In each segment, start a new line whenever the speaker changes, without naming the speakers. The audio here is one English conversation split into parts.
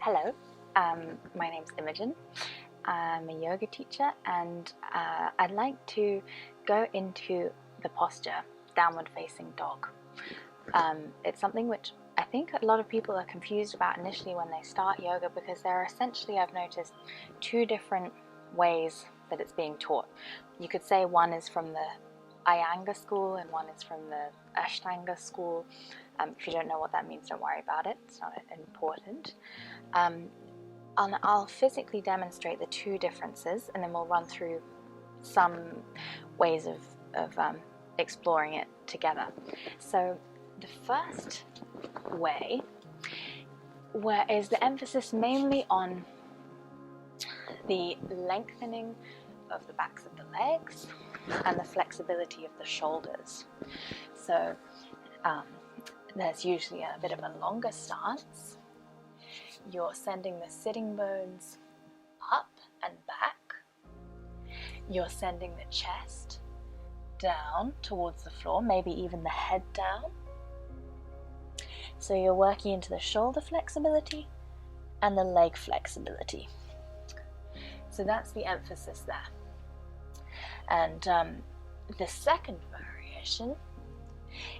Hello, my name's Imogen. I'm a yoga teacher and I'd like to go into the posture, downward facing dog. It's something which I think a lot of people are confused about initially when they start yoga, because there are essentially, I've noticed, two different ways that it's being taught. You could say one is from the Iyengar school and one is from the Ashtanga school. If you don't know what that means, don't worry about it, it's not important. I'll physically demonstrate the two differences, and then we'll run through some ways of exploring it together. So the first way is the emphasis mainly on the lengthening of the backs of the legs and the flexibility of the shoulders. So there's usually a bit of a longer stance. You're sending the sitting bones up and back. You're sending the chest down towards the floor, maybe even the head down. So you're working into the shoulder flexibility and the leg flexibility. So that's the emphasis there. And the second variation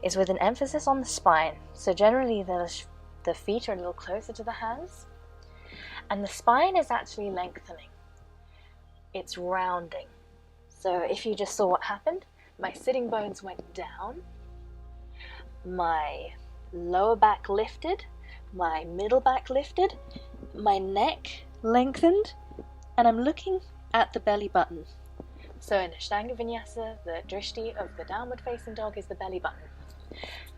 is with an emphasis on the spine. So generally the feet are a little closer to the hands, and the spine is actually lengthening. It's rounding. So if you just saw what happened, my sitting bones went down, my lower back lifted, my middle back lifted, my neck lengthened, and I'm looking at the belly button. So in Ashtanga Vinyasa, the drishti of the downward facing dog is the belly button,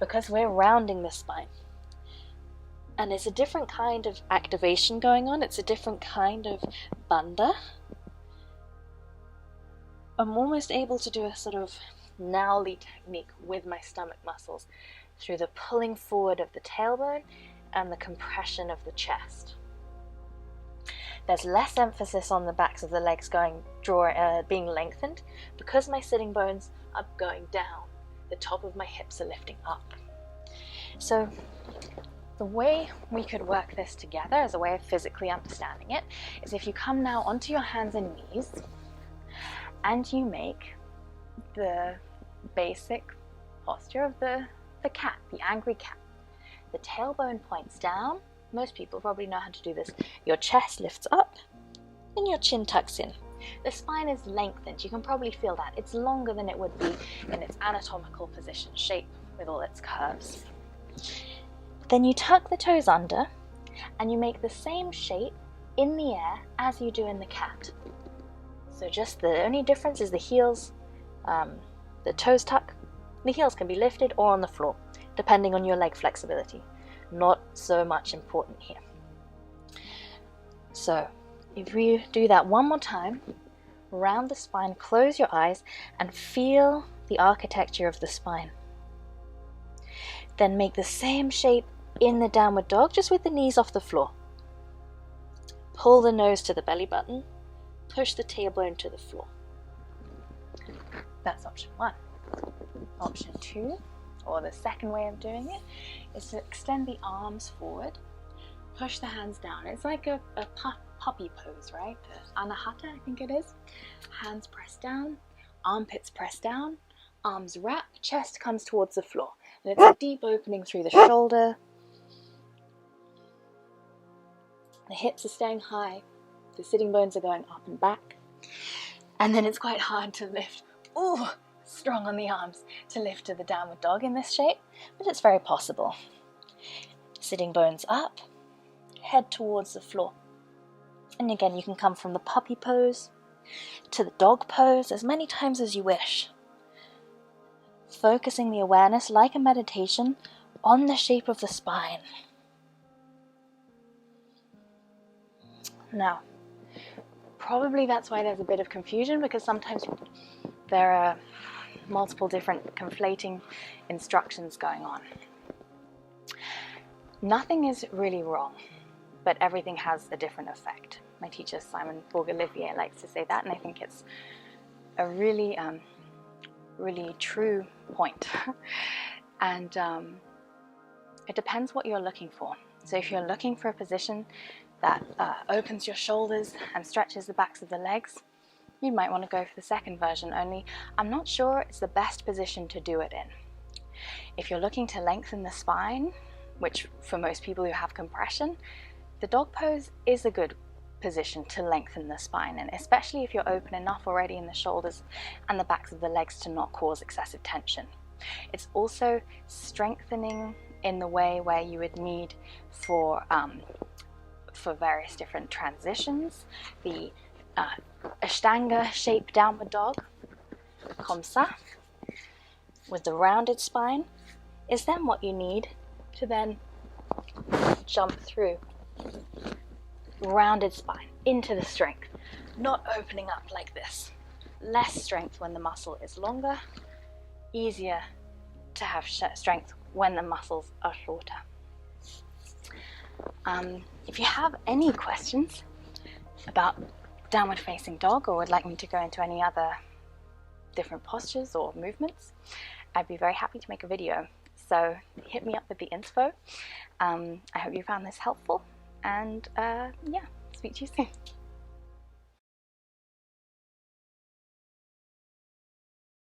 because we're rounding the spine. And it's a different kind of activation going on. It's a different kind of bandha. I'm almost able to do a sort of Nauli technique with my stomach muscles through the pulling forward of the tailbone and the compression of the chest. There's less emphasis on the backs of the legs being lengthened, because my sitting bones are going down. The top of my hips are lifting up. So the way we could work this together as a way of physically understanding it is if you come now onto your hands and knees and you make the basic posture of the cat, the angry cat. The tailbone points down. Most people probably know how to do this. Your chest lifts up and your chin tucks in. The spine is lengthened. You can probably feel that. It's longer than it would be in its anatomical position, shape with all its curves. Then you tuck the toes under and you make the same shape in the air as you do in the cat. So just the only difference is the heels, the toes tuck. The heels can be lifted or on the floor, depending on your leg flexibility. Not so much important here. So if you do that one more time, round the spine, close your eyes and feel the architecture of the spine. Then make the same shape in the downward dog, just with the knees off the floor. Pull the nose to the belly button, push the tailbone to the floor. That's option one. Option two, or the second way of doing it, is to extend the arms forward, push the hands down. It's like a puppy pose, right? Anahata, I think it is. Hands pressed down, armpits pressed down, arms wrap, chest comes towards the floor. And it's a deep opening through the shoulder. The hips are staying high. The sitting bones are going up and back. And then it's quite hard to lift. Ooh! Strong on the arms to lift to the downward dog in this shape, but it's very possible. Sitting bones up, head towards the floor. And again, you can come from the puppy pose to the dog pose as many times as you wish. Focusing the awareness, like a meditation, on the shape of the spine. Now, probably that's why there's a bit of confusion, because sometimes there are multiple different conflating instructions going on. Nothing is really wrong, but everything has a different effect. My teacher Simon Bourg-Olivier likes to say that, and I think it's a really true point. And it depends what you're looking for. So if you're looking for a position that opens your shoulders and stretches the backs of the legs, you might want to go for the second version, only I'm not sure it's the best position to do it in. If you're looking to lengthen the spine, which for most people who have compression, the dog pose is a good position to lengthen the spine, and especially if you're open enough already in the shoulders and the backs of the legs to not cause excessive tension. It's also strengthening in the way where you would need for various different transitions. The Ashtanga shaped downward dog, comme ça, with the rounded spine, is then what you need to then jump through. Rounded spine into the strength, not opening up like this. Less strength when the muscle is longer, easier to have strength when the muscles are shorter. If you have any questions about downward facing dog, or would like me to go into any other different postures or movements, I'd be very happy to make a video. So hit me up with the info. I hope you found this helpful, and yeah, speak to you soon.